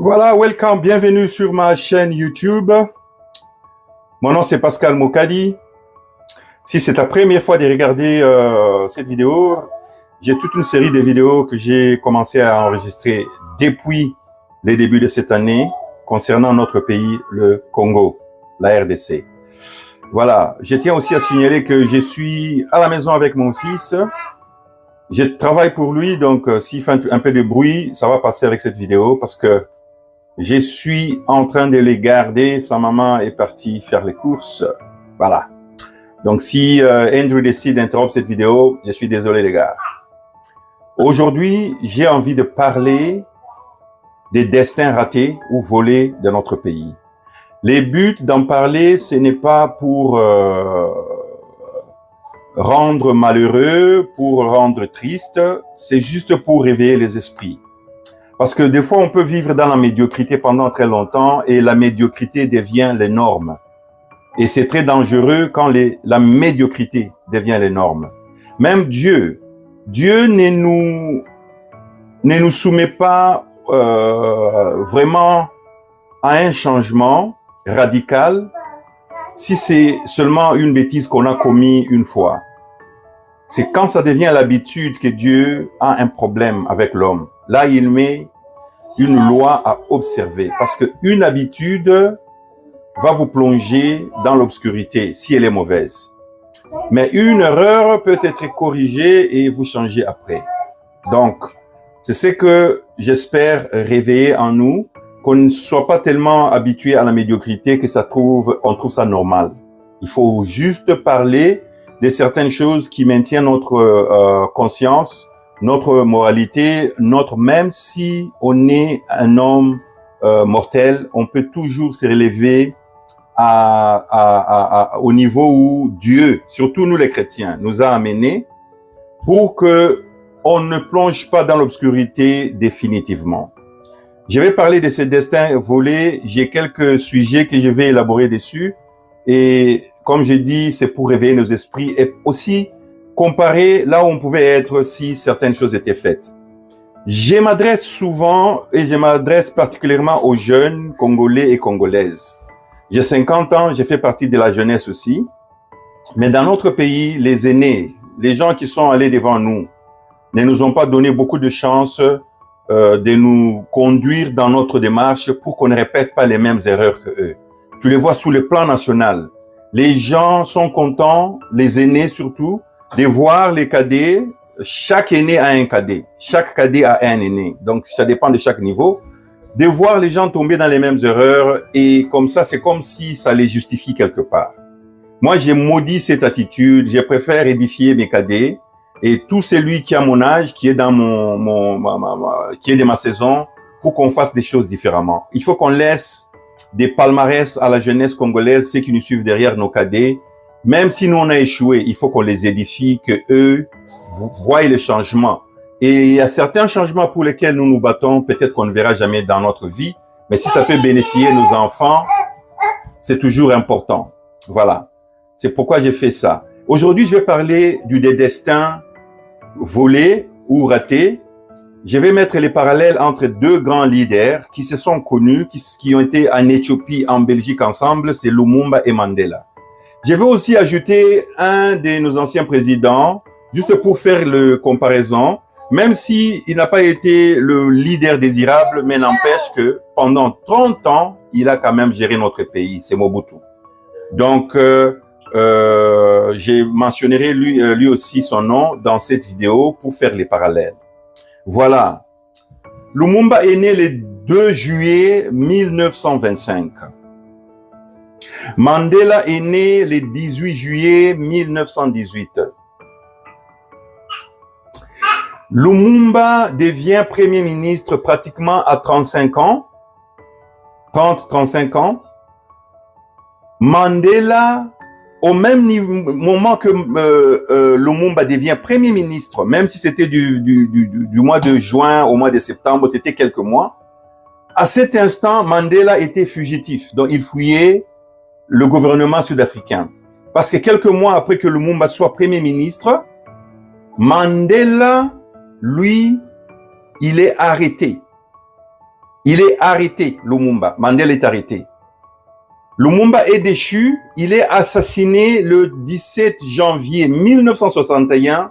Voilà, welcome, bienvenue sur ma chaîne YouTube. Mon nom c'est Pascal Mokadi. Si c'est ta première fois de regarder cette vidéo, j'ai toute une série de vidéos que j'ai commencé à enregistrer depuis les débuts de cette année concernant notre pays, le Congo, la RDC. Voilà, je tiens aussi à signaler que je suis à la maison avec mon fils. Je travaille pour lui, donc s'il fait un peu de bruit, ça va passer avec cette vidéo parce que je suis en train de les garder. Sa maman est partie faire les courses. Voilà. Donc, si Andrew décide d'interrompre cette vidéo, je suis désolé, les gars. Aujourd'hui, j'ai envie de parler des destins ratés ou volés de notre pays. Les buts d'en parler, ce n'est pas pour rendre malheureux, pour rendre triste, c'est juste pour réveiller les esprits. Parce que des fois, on peut vivre dans la médiocrité pendant très longtemps et la médiocrité devient les normes. Et c'est très dangereux quand la médiocrité devient les normes. Même Dieu ne nous soumet pas vraiment à un changement radical si c'est seulement une bêtise qu'on a commis une fois. C'est quand ça devient l'habitude que Dieu a un problème avec l'homme. Là, il met une loi à observer parce qu'une habitude va vous plonger dans l'obscurité si elle est mauvaise. Mais une erreur peut être corrigée et vous changer après. Donc, c'est ce que j'espère réveiller en nous, qu'on ne soit pas tellement habitué à la médiocrité que on trouve ça normal. Il faut juste parler de certaines choses qui maintiennent notre conscience, notre moralité, même si on est un homme mortel, on peut toujours se relever au niveau où Dieu, surtout nous les chrétiens, nous a amenés pour que on ne plonge pas dans l'obscurité définitivement. Je vais parler de ces destins volés. J'ai quelques sujets que je vais élaborer dessus. Et comme j'ai dit, c'est pour réveiller nos esprits et aussi comparer là où on pouvait être si certaines choses étaient faites. Je m'adresse souvent et je m'adresse particulièrement aux jeunes Congolais et Congolaises. J'ai 50 ans, j'ai fait partie de la jeunesse aussi. Mais dans notre pays, les aînés, les gens qui sont allés devant nous, ne nous ont pas donné beaucoup de chance de nous conduire dans notre démarche pour qu'on ne répète pas les mêmes erreurs que eux. Tu les vois sous le plan national. Les gens sont contents, les aînés surtout, de voir les cadets. Chaque aîné a un cadet. Chaque cadet a un aîné. Donc, ça dépend de chaque niveau. De voir les gens tomber dans les mêmes erreurs et comme ça, c'est comme si ça les justifie quelque part. Moi, j'ai maudit cette attitude. Je préfère édifier mes cadets et tout celui qui a mon âge, qui est dans qui est de ma saison, pour qu'on fasse des choses différemment. Il faut qu'on laisse des palmarès à la jeunesse congolaise, ceux qui nous suivent derrière nos cadets. Même si nous on a échoué, il faut qu'on les édifie, que eux voient les changements. Et il y a certains changements pour lesquels nous nous battons, peut-être qu'on ne verra jamais dans notre vie, mais si ça peut bénéficier nos enfants, c'est toujours important. Voilà. C'est pourquoi j'ai fait ça. Aujourd'hui, je vais parler des destins volés ou ratés. Je vais mettre les parallèles entre deux grands leaders qui se sont connus, qui ont été en Éthiopie, en Belgique ensemble, c'est Lumumba et Mandela. Je vais aussi ajouter un de nos anciens présidents, juste pour faire le comparaison, même si il n'a pas été le leader désirable, mais n'empêche que pendant 30 ans, il a quand même géré notre pays, c'est Mobutu. Donc, j'ai mentionnerai lui aussi son nom dans cette vidéo pour faire les parallèles. Voilà. Lumumba est né le 2 juillet 1925. Mandela est né le 18 juillet 1918. Lumumba devient premier ministre pratiquement à 35 ans. 30-35 ans. Mandela, au même moment que Lumumba devient premier ministre, même si c'était du mois de juin au mois de septembre, c'était quelques mois, à cet instant, Mandela était fugitif. Donc, il fuyait le gouvernement sud-africain. Parce que quelques mois après que Lumumba soit premier ministre, Mandela, lui, il est arrêté. Il est arrêté, Lumumba. Mandela est arrêté. Lumumba est déchu. Il est assassiné le 17 janvier 1961.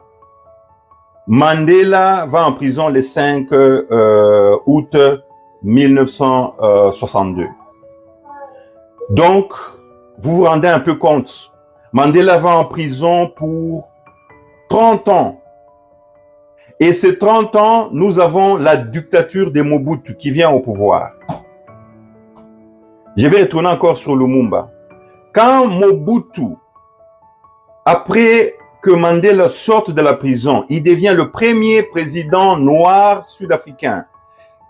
Mandela va en prison le 5 août 1962. Donc, vous vous rendez un peu compte. Mandela va en prison pour 30 ans. Et ces 30 ans, nous avons la dictature de Mobutu qui vient au pouvoir. Je vais retourner encore sur Lumumba. Quand Mobutu, après que Mandela sorte de la prison, il devient le premier président noir sud-africain.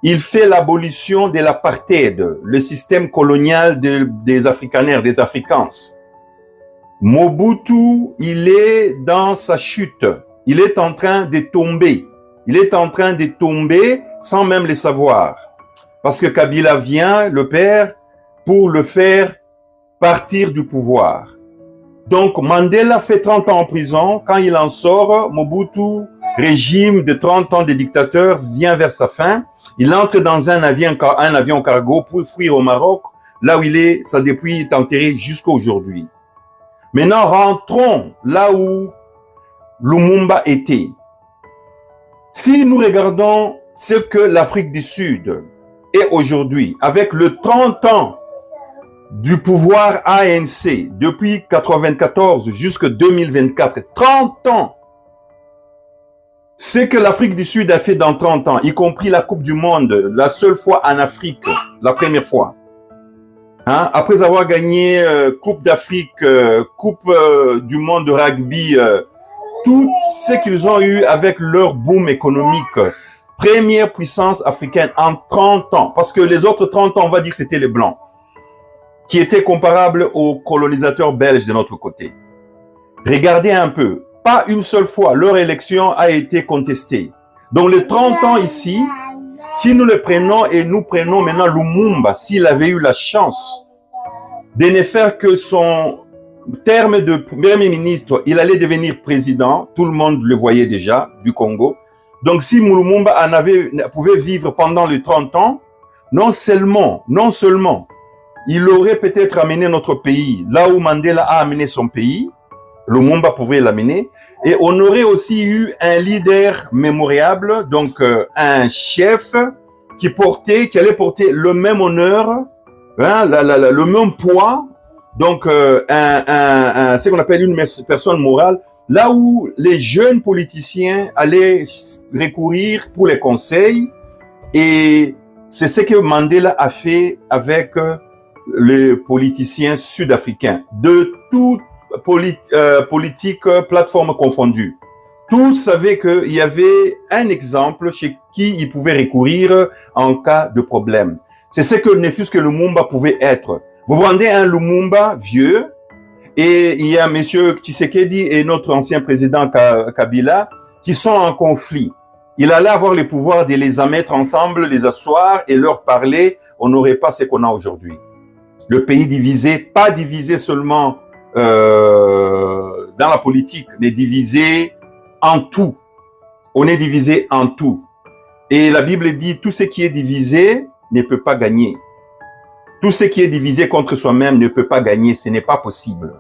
Il fait l'abolition de l'apartheid, le système colonial des Afrikaners, des Afrikaans. Mobutu, il est dans sa chute. Il est en train de tomber. Il est en train de tomber sans même le savoir. Parce que Kabila vient, le père, pour le faire partir du pouvoir. Donc, Mandela fait 30 ans en prison. Quand il en sort, Mobutu, régime de 30 ans de dictateur, vient vers sa fin. Il entre dans un avion cargo pour fuir au Maroc, là où il est, sa dépouille est enterrée jusqu'à aujourd'hui. Maintenant, rentrons là où Lumumba était. Si nous regardons ce que l'Afrique du Sud est aujourd'hui, avec le 30 ans du pouvoir ANC, depuis 94 jusqu'à 2024, 30 ans, ce que l'Afrique du Sud a fait dans 30 ans, y compris la Coupe du Monde, la seule fois en Afrique, la première fois. Hein? Après avoir gagné Coupe d'Afrique, Coupe du Monde de rugby, tout ce qu'ils ont eu avec leur boom économique, première puissance africaine en 30 ans, parce que les autres 30 ans, on va dire que c'était les Blancs, qui étaient comparables aux colonisateurs belges de notre côté. Regardez un peu, pas une seule fois, leur élection a été contestée. Donc les 30 ans ici, si nous le prenons et nous prenons maintenant Lumumba, s'il avait eu la chance de ne faire que son terme de premier ministre, il allait devenir président, tout le monde le voyait déjà, du Congo. Donc si Lumumba pouvait vivre pendant les 30 ans, non seulement, il aurait peut-être amené notre pays là où Mandela a amené son pays, Lumumba pouvait l'amener, et on aurait aussi eu un leader mémoriable, donc un chef qui allait porter le même honneur, hein, le même poids, donc ce qu'on appelle une personne morale, là où les jeunes politiciens allaient recourir pour les conseils, et c'est ce que Mandela a fait avec les politiciens sud-africains, de toute politique, plateforme confondue. Tous savaient qu'il y avait un exemple chez qui ils pouvaient recourir en cas de problème. C'est ce que ne fût-ce que Lumumba pouvait être. Vous vendez un Lumumba vieux, et il y a monsieur Tshisekedi et notre ancien président Kabila qui sont en conflit. Il allait avoir le pouvoir de les mettre ensemble, les asseoir et leur parler. On n'aurait pas ce qu'on a aujourd'hui. Le pays divisé, pas divisé seulement dans la politique, mais divisé en tout. On est divisé en tout. Et la Bible dit, tout ce qui est divisé ne peut pas gagner. Tout ce qui est divisé contre soi-même ne peut pas gagner. Ce n'est pas possible.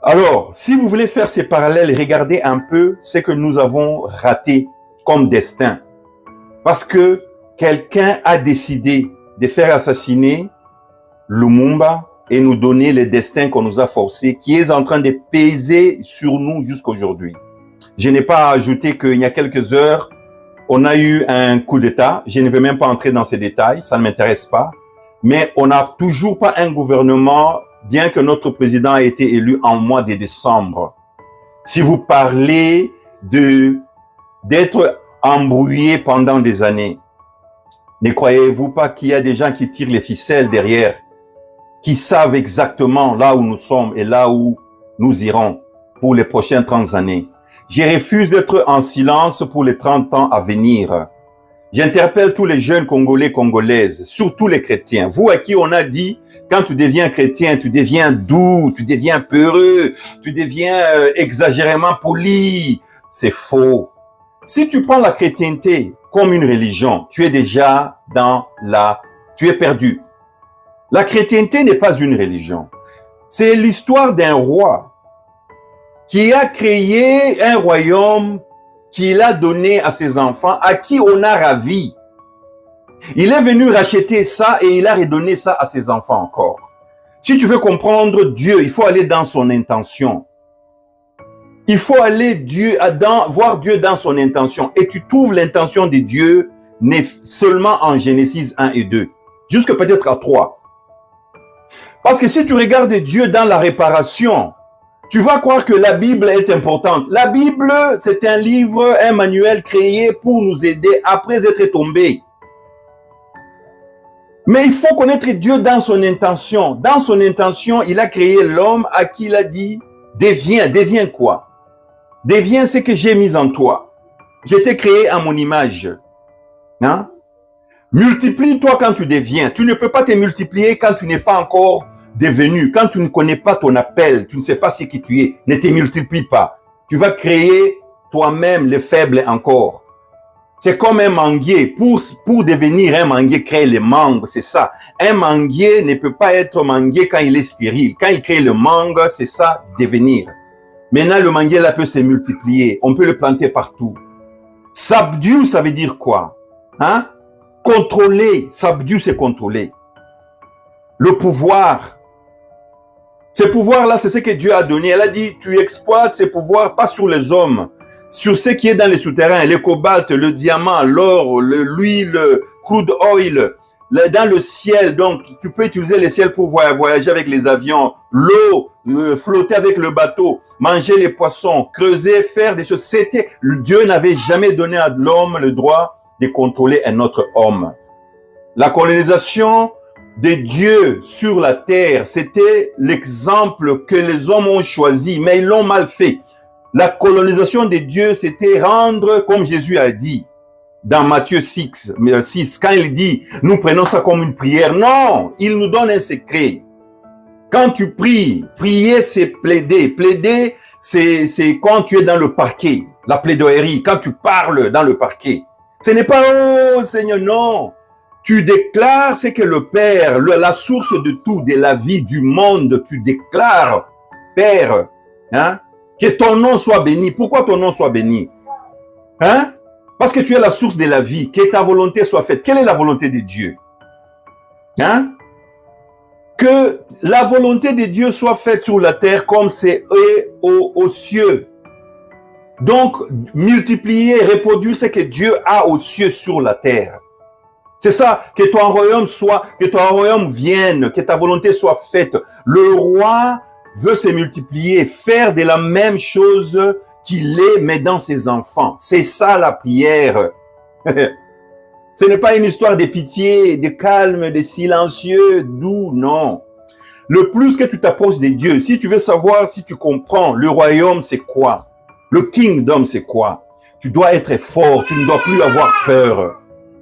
Alors, si vous voulez faire ces parallèles, regardez un peu ce que nous avons raté comme destin. Parce que quelqu'un a décidé de faire assassiner Lumumba et nous donner le destin qu'on nous a forcé, qui est en train de peser sur nous jusqu'aujourd'hui. Je n'ai pas ajouté qu'il y a quelques heures, on a eu un coup d'État. Je ne vais même pas entrer dans ces détails, ça ne m'intéresse pas. Mais on n'a toujours pas un gouvernement, bien que notre président ait été élu en mois de décembre. Si vous parlez d'être embrouillé pendant des années, ne croyez-vous pas qu'il y a des gens qui tirent les ficelles derrière, qui savent exactement là où nous sommes et là où nous irons pour les prochaines 30 années? Je refuse d'être en silence pour les 30 ans à venir. J'interpelle tous les jeunes Congolais, Congolaises, surtout les chrétiens. Vous à qui on a dit, quand tu deviens chrétien, tu deviens doux, tu deviens peureux, tu deviens exagérément poli. C'est faux. Si tu prends la chrétienté comme une religion, tu es déjà tu es perdu. La chrétienté n'est pas une religion. C'est l'histoire d'un roi qui a créé un royaume qu'il a donné à ses enfants, à qui on a ravi. Il est venu racheter ça et il a redonné ça à ses enfants encore. Si tu veux comprendre Dieu, il faut aller dans son intention. Il faut aller voir Dieu dans son intention. Et tu trouves l'intention de Dieu n'est seulement en Genèse 1 et 2. Jusque peut-être à 3. Parce que si tu regardes Dieu dans la réparation, tu vas croire que la Bible est importante. La Bible, c'est un livre, un manuel créé pour nous aider après être tombés. Mais il faut connaître Dieu dans son intention. Dans son intention, il a créé l'homme à qui il a dit, deviens quoi? Deviens ce que j'ai mis en toi. Je t'ai créé à mon image. Hein? Multiplie-toi quand tu deviens. Tu ne peux pas te multiplier quand tu n'es pas encore devenu. Quand tu ne connais pas ton appel, tu ne sais pas ce qui tu es. Ne te multiplie pas. Tu vas créer toi-même le faible encore. C'est comme un manguier. Pour devenir un manguier, créer les mangues, c'est ça. Un manguier ne peut pas être manguier quand il est stérile. Quand il crée le mangue, c'est ça, devenir. Maintenant, le manguier là peut se multiplier. On peut le planter partout. Subdue, ça veut dire quoi? Hein? Contrôler. Subdue, c'est contrôler. Le pouvoir. Ces pouvoirs-là, c'est ce que Dieu a donné. Elle a dit, tu exploites ces pouvoirs pas sur les hommes, sur ce qui est dans les souterrains, le cobalt, le diamant, l'or, l'huile, le crude oil, dans le ciel. Donc, tu peux utiliser le ciel pour voyager avec les avions, l'eau, flotter avec le bateau, manger les poissons, creuser, faire des choses. Dieu n'avait jamais donné à l'homme le droit de contrôler un autre homme. La colonisation de Dieu sur la terre, c'était l'exemple que les hommes ont choisi, mais ils l'ont mal fait. La colonisation de Dieu, c'était rendre, comme Jésus a dit, dans Matthieu 6, quand il dit, nous prenons ça comme une prière. Non, il nous donne un secret. Quand tu pries, prier, c'est plaider. Plaider, c'est quand tu es dans le parquet, la plaidoirie, quand tu parles dans le parquet. Ce n'est pas, oh Seigneur, non. Tu déclares ce que le Père, la source de tout, de la vie, du monde, tu déclares, Père, hein, que ton nom soit béni. Pourquoi ton nom soit béni? Hein? Parce que tu es la source de la vie, que ta volonté soit faite. Quelle est la volonté de Dieu? Hein? Que la volonté de Dieu soit faite sur la terre comme c'est aux cieux. Donc, multiplier, reproduire ce que Dieu a aux cieux sur la terre. C'est ça, que ton royaume vienne, que ta volonté soit faite. Le roi veut se multiplier, faire de la même chose qu'il est, mais dans ses enfants. C'est ça la prière. Ce n'est pas une histoire de pitié, de calme, de silencieux, doux, non. Le plus que tu t'approches de Dieu, si tu veux savoir, si tu comprends, le royaume c'est quoi? Le kingdom c'est quoi? Tu dois être fort, tu ne dois plus avoir peur.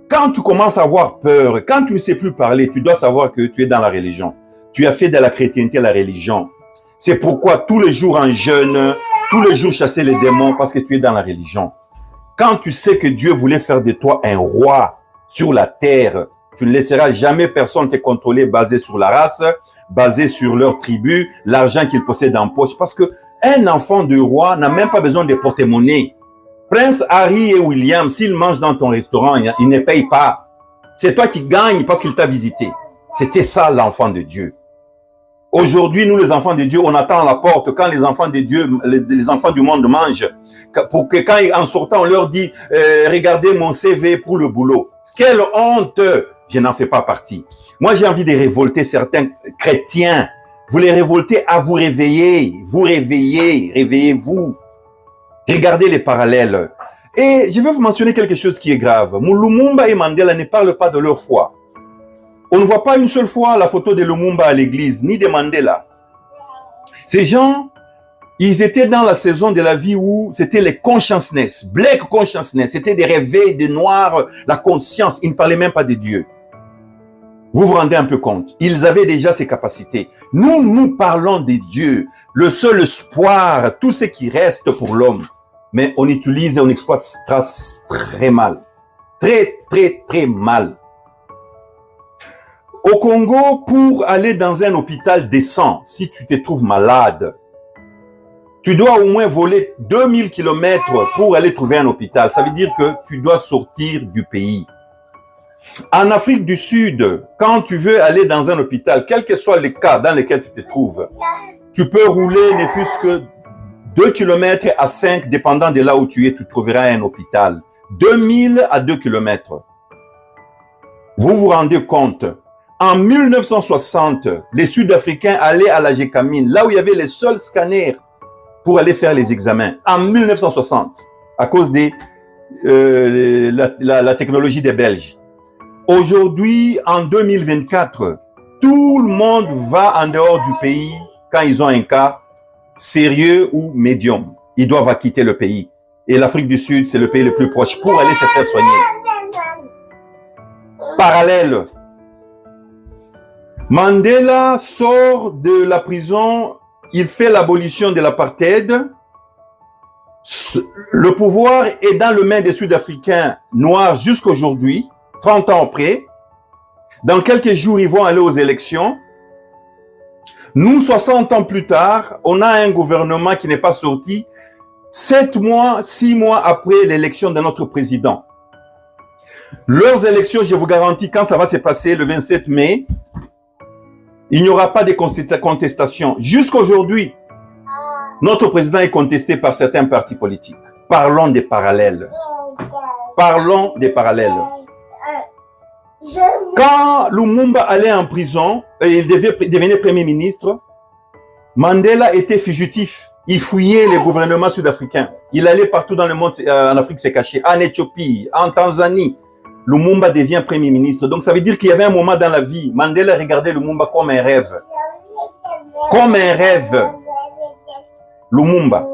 Quand tu commences à avoir peur, quand tu ne sais plus parler, tu dois savoir que tu es dans la religion. Tu as fait de la chrétienté la religion. C'est pourquoi tous les jours en jeûne, tous les jours chasser les démons parce que tu es dans la religion. Quand tu sais que Dieu voulait faire de toi un roi sur la terre, tu ne laisseras jamais personne te contrôler basé sur la race, basé sur leur tribu, l'argent qu'ils possèdent en poche. Parce que un enfant de roi n'a même pas besoin de porte-monnaie. Prince Harry et William, s'ils mangent dans ton restaurant, ils ne payent pas. C'est toi qui gagnes parce qu'il t'a visité. C'était ça l'enfant de Dieu. Aujourd'hui, nous les enfants de Dieu, on attend à la porte quand les enfants de Dieu, les enfants du monde mangent. Pour que quand en sortant, on leur dit, regardez mon CV pour le boulot. Quelle honte! Je n'en fais pas partie. Moi, j'ai envie de révolter certains chrétiens. Vous les révoltez à vous réveiller. Vous réveillez, réveillez-vous. Regardez les parallèles. Et je vais vous mentionner quelque chose qui est grave. Lumumba et Mandela ne parlent pas de leur foi. On ne voit pas une seule fois la photo de Lumumba à l'église, ni de Mandela. Ces gens, ils étaient dans la saison de la vie où c'était les consciousness, black consciousness, c'était des réveils de noirs, la conscience. Ils ne parlaient même pas de Dieu. Vous vous rendez un peu compte. Ils avaient déjà ces capacités. Nous parlons de Dieu, le seul espoir, tout ce qui reste pour l'homme. Mais on utilise et on exploite très mal. Très, très, très mal. Au Congo, pour aller dans un hôpital décent, si tu te trouves malade, tu dois au moins voler 2000 km pour aller trouver un hôpital. Ça veut dire que tu dois sortir du pays. En Afrique du Sud, quand tu veux aller dans un hôpital, quel que soit le cas dans lequel tu te trouves, tu peux rouler ne fût-ce que 2 km à 5, dépendant de là où tu es, tu trouveras un hôpital. 2000 à 2 km. Vous vous rendez compte, en 1960, les Sud-Africains allaient à la Gécamine, là où il y avait les seuls scanners pour aller faire les examens, en 1960, à cause de la technologie des Belges. Aujourd'hui, en 2024, tout le monde va en dehors du pays quand ils ont un cas sérieux ou médium. Ils doivent quitter le pays. Et l'Afrique du Sud, c'est le pays le plus proche pour aller se faire soigner. Parallèle. Mandela sort de la prison, il fait l'abolition de l'apartheid. Le pouvoir est dans les mains des Sud-Africains noirs jusqu'aujourd'hui, 30 ans après. Dans quelques jours, ils vont aller aux élections. Nous, 60 ans plus tard, on a un gouvernement qui n'est pas sorti 7 mois, 6 mois après l'élection de notre président. Leurs élections, je vous garantis, quand ça va se passer le 27 mai, il n'y aura pas de contestation. Jusqu'aujourd'hui, notre président est contesté par certains partis politiques. Parlons des parallèles. Parlons des parallèles. Quand Lumumba allait en prison et il devenait Premier ministre, Mandela était fugitif. Il fouillait les gouvernements sud-africains. Il allait partout dans le monde, en Afrique se cacher, en Éthiopie, en Tanzanie. Lumumba devient Premier ministre. Donc ça veut dire qu'il y avait un moment dans la vie, Mandela regardait Lumumba comme un rêve. Comme un rêve. Lumumba.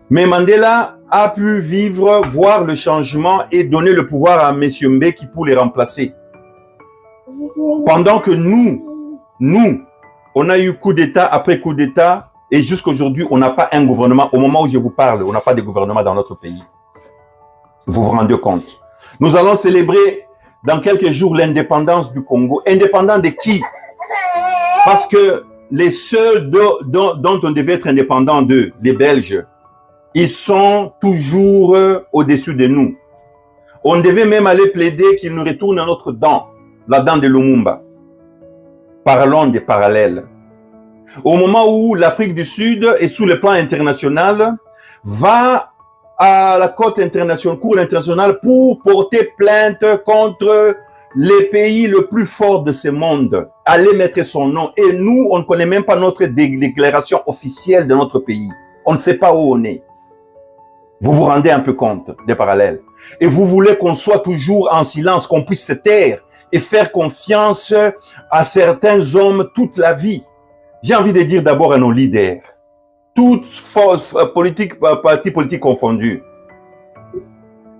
Mais Mandela a pu vivre, voir le changement et donner le pouvoir à M. Mbeki pour les remplacer. Pendant que nous, on a eu coup d'État après coup d'État et jusqu'aujourd'hui, on n'a pas un gouvernement. Au moment où je vous parle, on n'a pas de gouvernement dans notre pays. Vous vous rendez compte? Nous allons célébrer dans quelques jours l'indépendance du Congo. Indépendant de qui? Parce que les seuls dont on devait être indépendant d'eux, les Belges, ils sont toujours au-dessus de nous. On devait même aller plaider qu'ils nous retournent notre dent, la dent de Lumumba. Parlons des parallèles. Au moment où l'Afrique du Sud est sous le plan international, va à la Cour internationale pour porter plainte contre les pays le plus fort de ce monde. Aller mettre son nom. Et nous, on ne connaît même pas notre déclaration officielle de notre pays. On ne sait pas où on est. Vous vous rendez un peu compte des parallèles. Et vous voulez qu'on soit toujours en silence, qu'on puisse se taire et faire confiance à certains hommes toute la vie. J'ai envie de dire d'abord à nos leaders, toutes partis politiques confondus.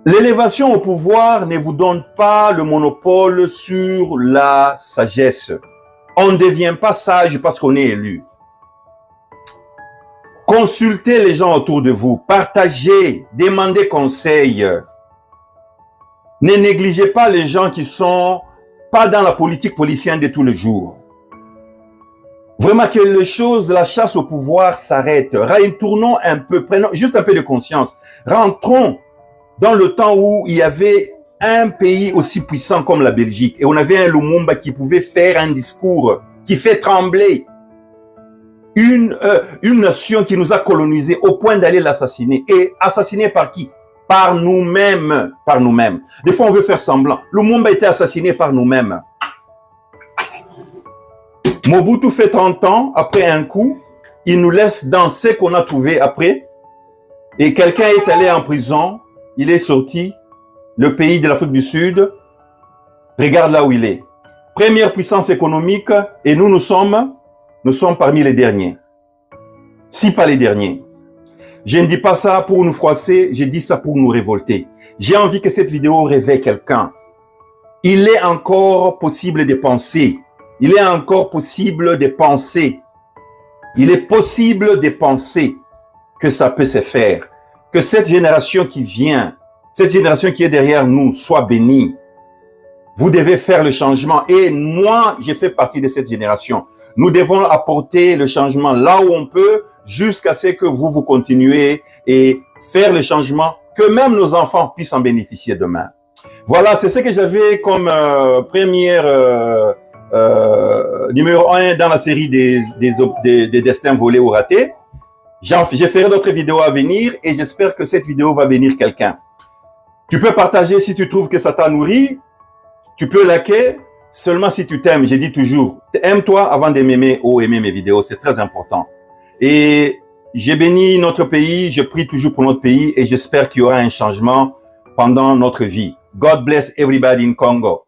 L'élévation au pouvoir ne vous donne pas le monopole sur la sagesse. On ne devient pas sage parce qu'on est élu. Consultez les gens autour de vous, partagez, demandez conseil. Ne négligez pas les gens qui sont pas dans la politique politicienne de tous les jours. Vraiment que les choses, la chasse au pouvoir s'arrête. Retournons un peu, prenons juste un peu de conscience. Rentrons dans le temps où il y avait un pays aussi puissant comme la Belgique et on avait un Lumumba qui pouvait faire un discours qui fait trembler une nation qui nous a colonisés au point d'aller l'assassiner. Et assassiner par qui? Par nous-mêmes. Par nous-mêmes. Des fois, on veut faire semblant. Lumumba a été assassiné par nous-mêmes. Mobutu fait 30 ans, après un coup, il nous laisse dans ce qu'on a trouvé après. Et quelqu'un est allé en prison, il est sorti, le pays de l'Afrique du Sud, regarde là où il est. Première puissance économique, et nous sommes parmi les derniers. Si pas les derniers. Je ne dis pas ça pour nous froisser, je dis ça pour nous révolter. J'ai envie que cette vidéo réveille quelqu'un. Il est encore possible de penser. Il est encore possible de penser. Il est possible de penser que ça peut se faire. Que cette génération qui vient, Cette génération qui est derrière nous soit bénie. Vous devez faire le changement. Et moi, j'ai fait partie de cette génération. Nous devons apporter le changement là où on peut jusqu'à ce que vous continuez et faire le changement, que même nos enfants puissent en bénéficier demain. Voilà, c'est ce que j'avais comme première numéro 1 dans la série des destins volés ou ratés. J'ai fait d'autres vidéos à venir et j'espère que cette vidéo va bénir quelqu'un. Tu peux partager si tu trouves que ça t'a nourri. Tu peux liker seulement si tu t'aimes. J'ai dit toujours, aime-toi avant de m'aimer ou aimer mes vidéos. C'est très important. Et j'ai béni notre pays. Je prie toujours pour notre pays et j'espère qu'il y aura un changement pendant notre vie. God bless everybody in Congo.